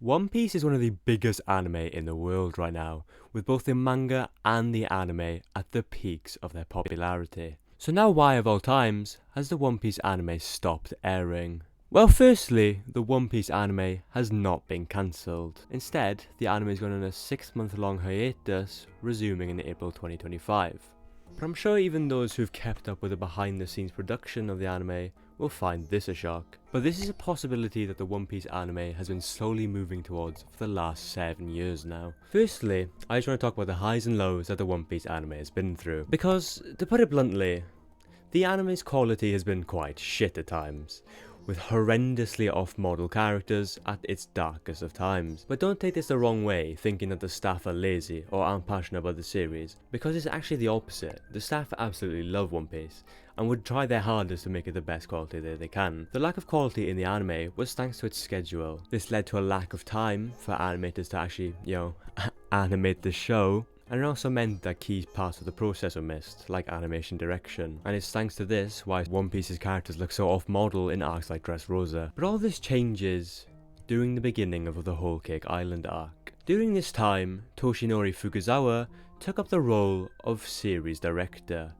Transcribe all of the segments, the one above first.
One Piece is one of the biggest anime in the world right now, with both the manga and the anime at the peaks of their popularity. So now why of all times has the One Piece anime stopped airing? Well, firstly, the One Piece anime has not been cancelled. Instead, the anime is going on a 6-month-long hiatus, resuming in April 2025. But I'm sure even those who've kept up with the behind-the-scenes production of the anime will find this a shock. But this is a possibility that the One Piece anime has been slowly moving towards for the last 7 years now. Firstly, I just want to talk about the highs and lows that the One Piece anime has been through. Because, to put it bluntly, the anime's quality has been quite shit at times, with horrendously off-model characters at its darkest of times. But don't take this the wrong way, thinking that the staff are lazy or aren't passionate about the series, because it's actually the opposite. The staff absolutely love One Piece, and would try their hardest to make it the best quality that they can. The lack of quality in the anime was thanks to its schedule. This led to a lack of time for animators to actually, animate the show, and it also meant that key parts of the process were missed, like animation direction. And it's thanks to this why One Piece's characters look so off-model in arcs like Dressrosa. But all this changes during the beginning of the Whole Cake Island arc. During this time, Toshinori Fukuzawa took up the role of series director,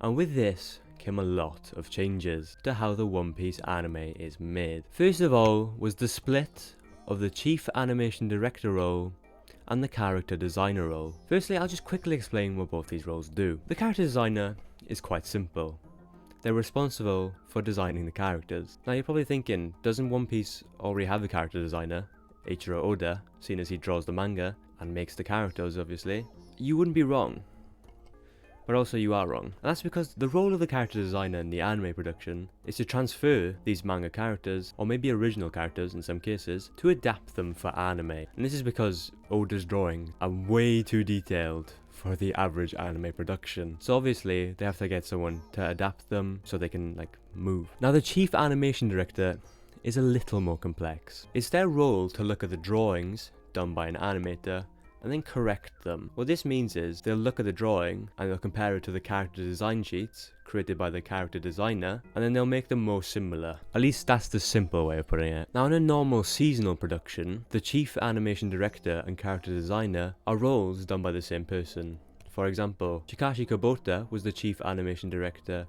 and with this came a lot of changes to how the One Piece anime is made. First of all was the split of the chief animation director role and the character designer role. Firstly, I'll just quickly explain what both these roles do. The character designer is quite simple. They're responsible for designing the characters. Now you're probably thinking, doesn't One Piece already have a character designer, Eiichiro Oda, seeing as he draws the manga and makes the characters obviously? You wouldn't be wrong. But also you are wrong. And that's because the role of the character designer in the anime production is to transfer these manga characters, or maybe original characters in some cases, to adapt them for anime. And this is because Oda's drawings are way too detailed for the average anime production. So obviously they have to get someone to adapt them so they can move. Now the chief animation director is a little more complex. It's their role to look at the drawings done by an animator and then correct them. What this means is they'll look at the drawing and they'll compare it to the character design sheets created by the character designer, and then they'll make them more similar. At least that's the simple way of putting it. Now in a normal seasonal production, the chief animation director and character designer are roles done by the same person. For example, Chikashi Kubota was the chief animation director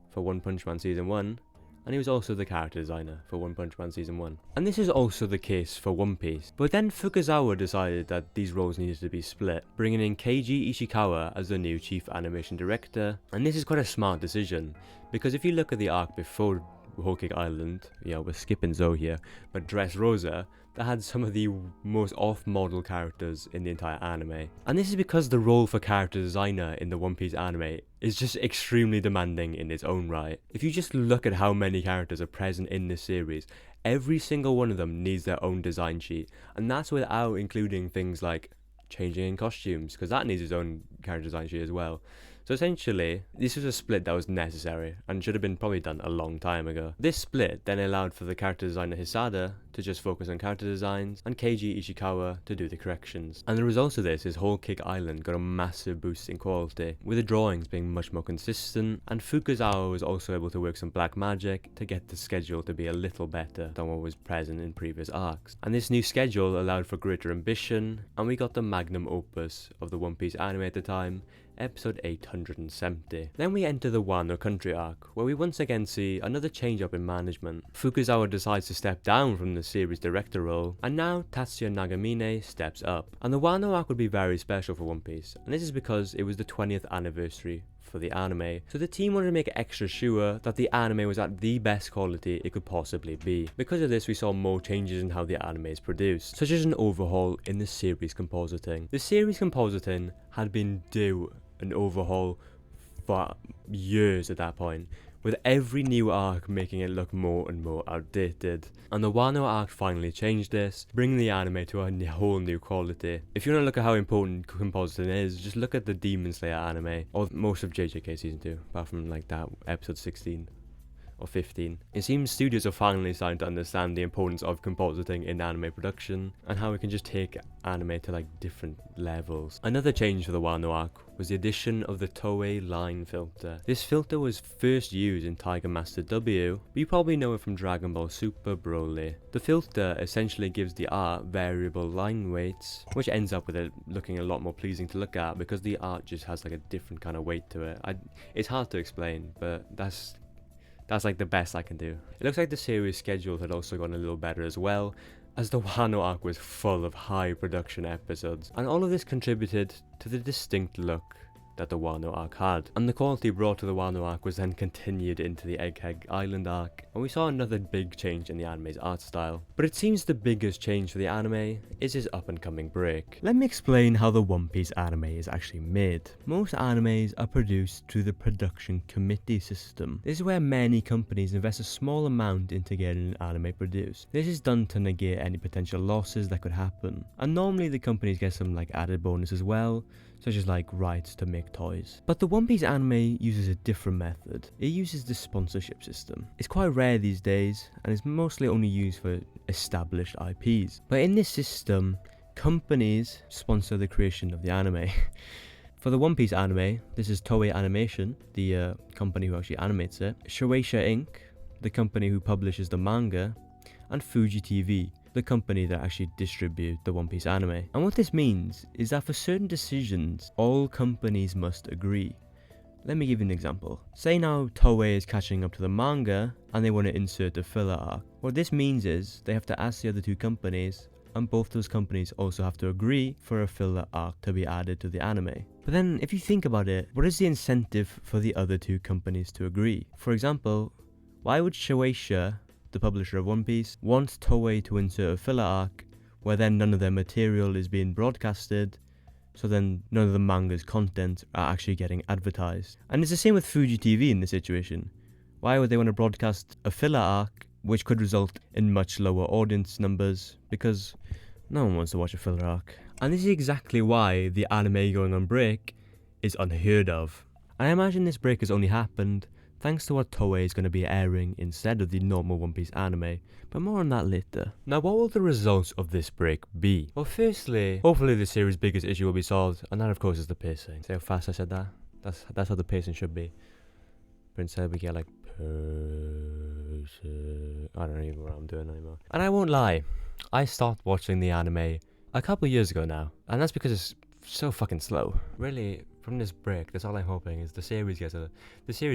for One Punch Man Season 1, and he was also the character designer for One Punch Man Season 1. And this is also the case for One Piece. But then Fukuzawa decided that these roles needed to be split, bringing in Keiji Ishikawa as the new chief animation director. And this is quite a smart decision, because if you look at the arc before Whole Cake Island, we're skipping Zoe here, but Dressrosa, that had some of the most off-model characters in the entire anime. And this is because the role for character designer in the One Piece anime is just extremely demanding in its own right. If you just look at how many characters are present in this series, every single one of them needs their own design sheet, and that's without including things like changing in costumes, because that needs its own character design sheet as well. So essentially, this was a split that was necessary and should have been probably done a long time ago. This split then allowed for the character designer Hisada to just focus on character designs and Keiji Ishikawa to do the corrections. And the result of this is Whole Cake Island got a massive boost in quality, with the drawings being much more consistent, and Fukuzawa was also able to work some black magic to get the schedule to be a little better than what was present in previous arcs. And this new schedule allowed for greater ambition, and we got the magnum opus of the One Piece anime at the time, episode 870. Then we enter the Wano country arc, where we once again see another change up in management. Fukuzawa decides to step down from the series director role, and now Tatsuya Nagamine steps up. And the Wano arc would be very special for One Piece, and this is because it was the 20th anniversary for the anime, so the team wanted to make extra sure that the anime was at the best quality it could possibly be. Because of this, we saw more changes in how the anime is produced, such as an overhaul in the series compositing. The series compositing had been due an overhaul for years at that point, with every new arc making it look more and more outdated. And the Wano arc finally changed this, bringing the anime to a whole new quality. If you want to look at how important compositing is, just look at the Demon Slayer anime, or most of JJK Season 2, apart from that episode 16. or 15. It seems studios are finally starting to understand the importance of compositing in anime production, and how we can just take anime to like different levels. Another change for the WANO arc was the addition of the Toei line filter. This filter was first used in Tiger Master W, but you probably know it from Dragon Ball Super Broly. The filter essentially gives the art variable line weights, which ends up with it looking a lot more pleasing to look at because the art just has like a different kind of weight to it. It's hard to explain, but that's like the best I can do. It looks like the series schedule had also gotten a little better as well, as the WANO arc was full of high production episodes, and all of this contributed to the distinct look that the WANO arc had. And the quality brought to the WANO arc was then continued into the Egghead Island arc, and we saw another big change in the anime's art style. But it seems the biggest change for the anime is its up and coming break. Let me explain how the One Piece anime is actually made. Most animes are produced through the production committee system. This is where many companies invest a small amount into getting an anime produced. This is done to negate any potential losses that could happen, and normally the companies get some like added bonus as well, such as like rights to make toys. But the One Piece anime uses a different method. It uses the sponsorship system. It's quite rare these days, and is mostly only used for established IPs. But in this system, companies sponsor the creation of the anime. For the One Piece anime, this is Toei Animation, the company who actually animates it, Shueisha Inc., the company who publishes the manga, and Fuji TV, the company that actually distribute the One Piece anime. And what this means is that for certain decisions, all companies must agree. Let me give you an example. Say now Toei is catching up to the manga and they want to insert a filler arc. What this means is they have to ask the other two companies, and both those companies also have to agree for a filler arc to be added to the anime. But then if you think about it, what is the incentive for the other two companies to agree? For example, why would Shueisha, the publisher of One Piece, wants Toei to insert a filler arc where then none of their material is being broadcasted, so then none of the manga's content are actually getting advertised? And it's the same with Fuji TV in this situation. Why would they want to broadcast a filler arc which could result in much lower audience numbers, because no one wants to watch a filler arc? And this is exactly why the anime going on break is unheard of. And I imagine this break has only happened thanks to what Toei is going to be airing instead of the normal One Piece anime, but more on that later. Now, what will the results of this break be? Well, firstly, hopefully the series' biggest issue will be solved, and that of course is the pacing. See how fast I said that? That's how the pacing should be. But instead we get like I don't even know what I'm doing anymore. And I won't lie, I stopped watching the anime a couple of years ago now, and that's because it's so fucking slow. Really, from this break, that's all I'm hoping is the series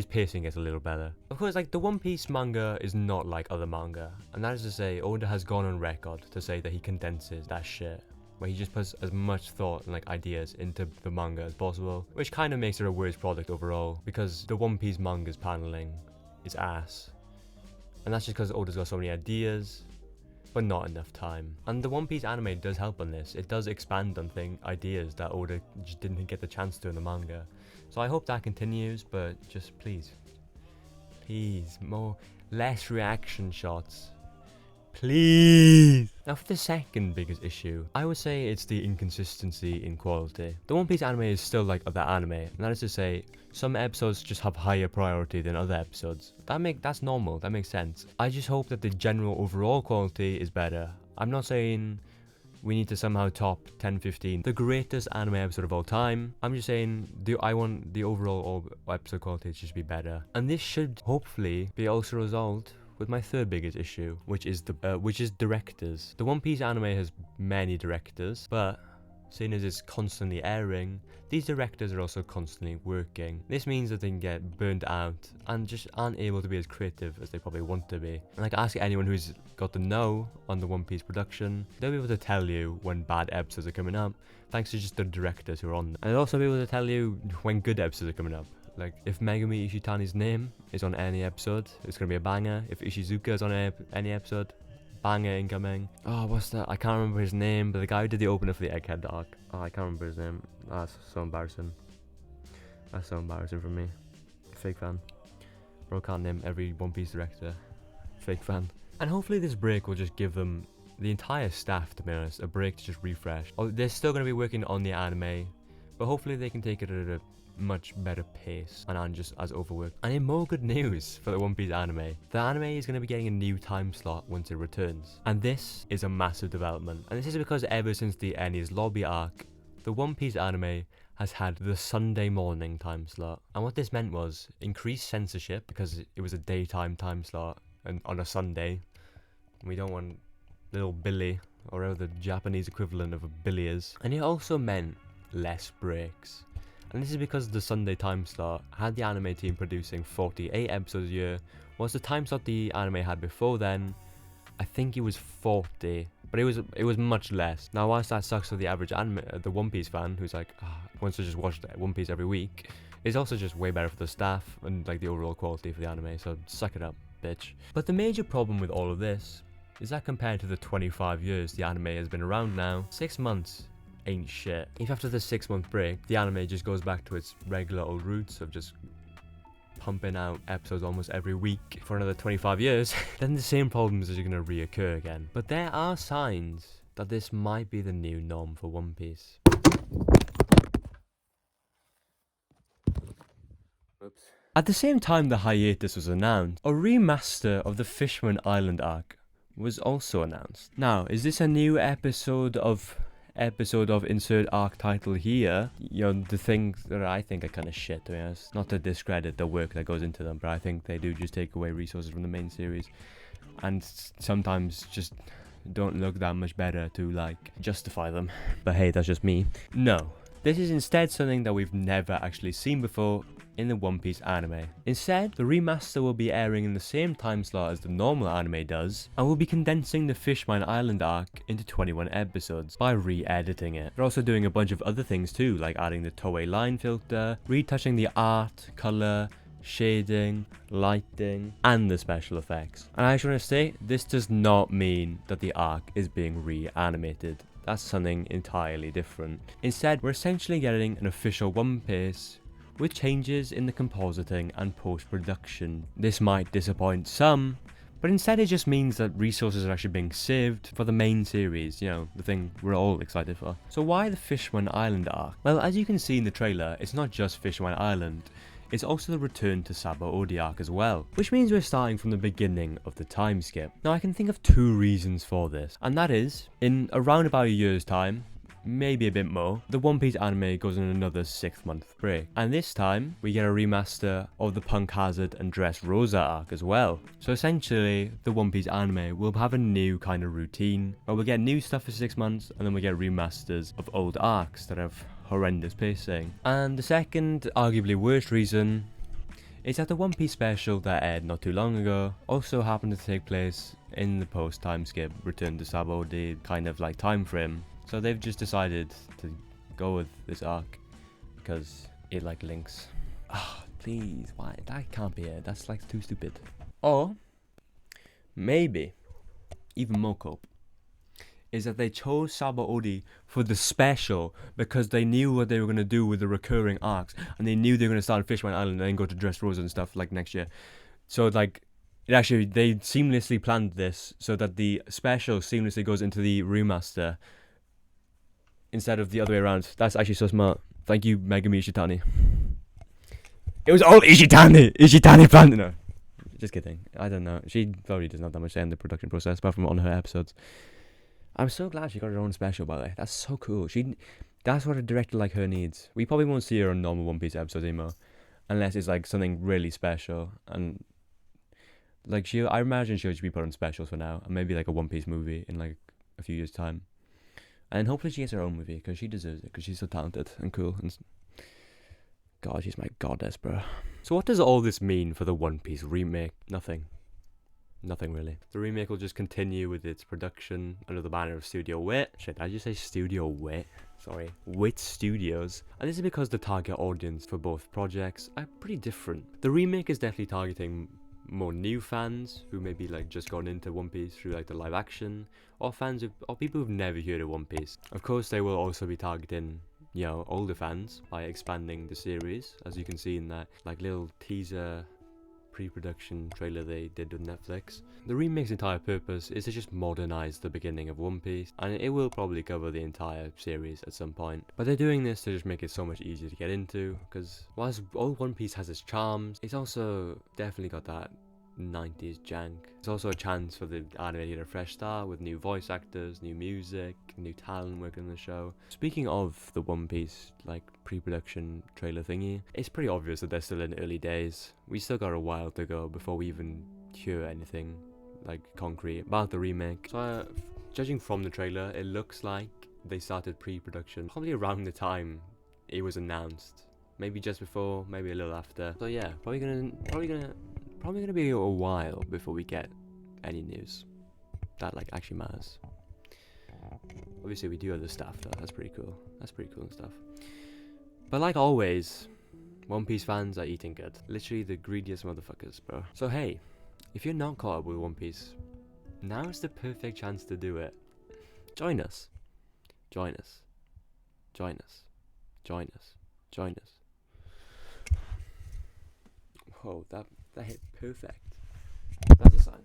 pacing gets a little better. Of course, like the One Piece manga is not like other manga, and that is to say, Oda has gone on record to say that he condenses that shit, where he just puts as much thought and like ideas into the manga as possible, which kind of makes it a worse product overall, because the One Piece manga's paneling is ass, and that's just because Oda's got so many ideas but not enough time. And the One Piece anime does help on this. It does expand on ideas that Oda just didn't get the chance to in the manga. So I hope that continues, but just please, less reaction shots. Please! Now for the second biggest issue, I would say it's the inconsistency in quality. The One Piece anime is still like other anime, and that is to say, some episodes just have higher priority than other episodes. That's normal, that makes sense. I just hope that the general overall quality is better. I'm not saying we need to somehow top 10-15 the greatest anime episode of all time. I'm just saying I want the overall episode quality to just be better. And this should hopefully be also resolved with my third biggest issue, which is directors. The One Piece anime has many directors, but seeing as it's constantly airing, these directors are also constantly working. This means that they can get burnt out and just aren't able to be as creative as they probably want to be. And like, ask anyone who's got the know on the One Piece production, they'll be able to tell you when bad episodes are coming up, thanks to just the directors who are on them. And they'll also be able to tell you when good episodes are coming up. Like, if Megumi Ishitani's name is on any episode, it's gonna be a banger. If Ishizuka is on any episode, banger incoming. Oh, what's that? I can't remember his name, but the guy who did the opener for the Egghead arc. Oh, I can't remember his name. That's so embarrassing. That's so embarrassing for me. Fake fan. Bro can't name every One Piece director. Fake fan. And hopefully this break will just give them, the entire staff to be honest, a break to just refresh. Oh, they're still gonna be working on the anime, but hopefully they can take it at a much better pace and aren't just as overworked. And in more good news for the One Piece anime, the anime is going to be getting a new time slot once it returns. And this is a massive development. And this is because ever since the Enies Lobby arc, the One Piece anime has had the Sunday morning time slot. And what this meant was increased censorship because it was a daytime time slot and on a Sunday. We don't want little Billy, or whatever the Japanese equivalent of a Billy is. And it also meant less breaks. And this is because the Sunday time slot had the anime team producing 48 episodes a year, whilst the time slot the anime had before then, I think it was 40, but it was much less. Now, whilst that sucks for the average the One Piece fan who's like, wants to just watch One Piece every week, it's also just way better for the staff and like the overall quality for the anime, so suck it up, bitch. But the major problem with all of this is that compared to the 25 years the anime has been around now, 6 months ain't shit. If after the 6-month break, the anime just goes back to its regular old roots of just pumping out episodes almost every week for another 25 years, then the same problems are going to reoccur again. But there are signs that this might be the new norm for One Piece. Oops. At the same time the hiatus was announced, a remaster of the Fishman Island arc was also announced. Now, is this a new episode of insert arc title here? You know, the things that I think are kind of shit, to be honest. Not to discredit the work that goes into them, but I think they do just take away resources from the main series, and sometimes just don't look that much better to like justify them. But hey, that's just me. No, this is instead something that we've never actually seen before in the One Piece anime. Instead, the remaster will be airing in the same time slot as the normal anime does, and will be condensing the Fishman Island arc into 21 episodes by re-editing it. They're also doing a bunch of other things too, like adding the Toei line filter, retouching the art, colour, shading, lighting, and the special effects. And I just want to say, this does not mean that the arc is being re-animated. That's something entirely different. Instead, we're essentially getting an official One Piece with changes in the compositing and post-production. This might disappoint some, but instead it just means that resources are actually being saved for the main series, you know, the thing we're all excited for. So why the Fishman Island arc? Well, as you can see in the trailer, it's not just Fishman Island, it's also the return to Sabaody arc as well, which means we're starting from the beginning of the time skip. Now I can think of 2 reasons for this, and that is, in around about a year's time, maybe a bit more, the One Piece anime goes on another 6-month break. And this time, we get a remaster of the Punk Hazard and Dressrosa arc as well. So essentially, the One Piece anime will have a new kind of routine, where we'll get new stuff for 6 months, and then we get remasters of old arcs that have horrendous pacing. And the second, arguably worst reason, is that the One Piece special that aired not too long ago also happened to take place in the post-time skip Return to Sabaody kind of like time frame. So they've just decided to go with this arc because it like links. Ah, please, why? That can't be it. That's like too stupid. Or maybe even more cope is that they chose Sabaody for the special because they knew what they were going to do with the recurring arcs, and they knew they were going to start on Fishman Island and then go to Dressrosa and stuff like next year. So like it actually, they seamlessly planned this so that the special seamlessly goes into the remaster instead of the other way around. That's actually so smart. Thank you, Megumi Ishitani. It was all Ishitani! Ishitani planned it. No, just kidding. I don't know. She probably doesn't have that much say in the production process, apart from on her episodes. I'm so glad she got her own special, by the way. That's so cool. That's what a director like her needs. We probably won't see her on normal One Piece episodes anymore, unless it's like something really special. And like I imagine she'll just be put on specials for now, and maybe like a One Piece movie in like a few years' time. And hopefully she gets her own movie, because she deserves it, because she's so talented and cool. And God, she's my goddess, bro. So what does all this mean for the One Piece remake? Nothing. Nothing really. The remake will just continue with its production under the banner of Studio Wit. Shit, did I just say Studio Wit? Sorry. Wit Studios. And this is because the target audience for both projects are pretty different. The remake is definitely targeting more new fans who maybe like just gone into One Piece through like the live action, or people who've never heard of One Piece. Of course, they will also be targeting, you know, older fans by expanding the series, as you can see in that like little teaser pre-production trailer they did with Netflix. The remake's entire purpose is to just modernize the beginning of One Piece, and it will probably cover the entire series at some point. But they're doing this to just make it so much easier to get into, because whilst all One Piece has its charms, it's also definitely got that 90s jank. It's also a chance for the anime to get a fresh start with new voice actors, new music, new talent working on the show. Speaking of the One Piece like pre-production trailer thingy, it's pretty obvious that they're still in early days. We still got a while to go before we even hear anything like concrete about the remake. So judging from the trailer, it looks like they started pre-production probably around the time it was announced. Maybe just before, maybe a little after. So yeah, probably gonna be a while before we get any news that like actually matters. Obviously we do other stuff though, that's pretty cool and stuff. But like always, One Piece fans are eating good. Literally the greediest motherfuckers, bro. So hey, if you're not caught up with One Piece, now is the perfect chance to do it. Join us. Join us. Join us. Join us. Join us. Whoa, that hit perfect. That's a sign.